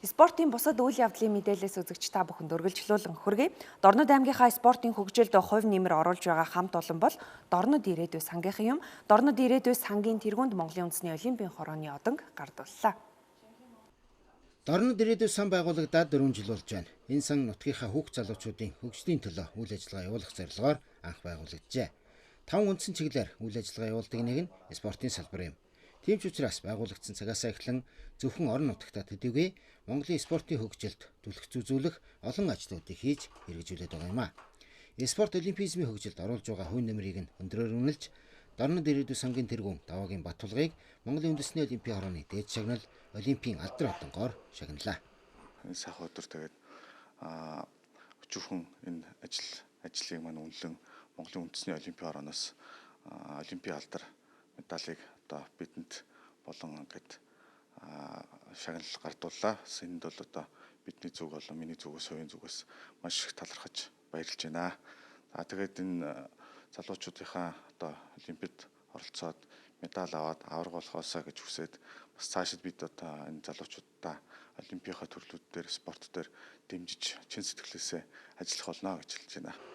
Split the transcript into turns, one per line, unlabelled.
Спортын бусад үйл явдлын мэдээлэлээс үзэгч та бүхэнд үргэлжлүүлэн хүргэе. Дорнод аймгийнхаа спортын хөгжилд хувь нэмэр оруулж байгаа хамт олон бол Дорнод ирээдүй сангийнхан юм. Дорнод ирээдүй сангийн тэргуунд Монголын үндэсний олимпийн хорооны одог гардууллаа.
Дорнод ирээдүй сан байгуулагдаад 4 жил болж байна. Энэ сан нутгийнхаа хүүхд залуучуудын хөгжлийн төлөө үйл ажиллагаа явуулах зорилгоор анх байгуулагджээ. 5 үндсэн чиглэлээр үйл ажиллагаа явуулдаг нэг нь спортын салбар юм. Тийм ч учраас байгуулагдсан цагаас эхлэн зөвхөн орон нутагтаа төдийгүй Монголын спортын хөгжилд түлхэж үзүүлэх олон ажлуудыг хийж хэрэгжүүлээд байгаа юм а. Спорт олимпизмын хөгжилд оруулж байгаа хувь нэмрийг нь өндрөөр үнэлж Дорнод ирээдүй сангийн тэргүүн Даваагийн Баттулгыг Монголын үндэсний олимпийн хорооны дээд шагнал Олимпийн алдар одонгоор шагналаа.
Энэ сайхан өдөр тэгээд өчүүхэн энэ ажлыг маань үнэлэн Монголын үндэсний олимпийн хорооноос олимпийн алдар медалийг одоо бидэнд болон ингээд шагнал гардууллаа. Энд бол одоо бидний зүг болон миний зүгээс хувийн зүгээс маш их талархаж баярлж байна. Тэгээд энэ залуучуудынхаа одоо олимпиад оролцоод медаль аваад авраг болохоосаа гэж хүсээд бас цаашид бид одоо энэ залуучуудаа олимпийнхаа төрлүүд дээр спорт дээр дэмжиж чин сэтгэлээсээ ажиллах болно гэж хэлж байна.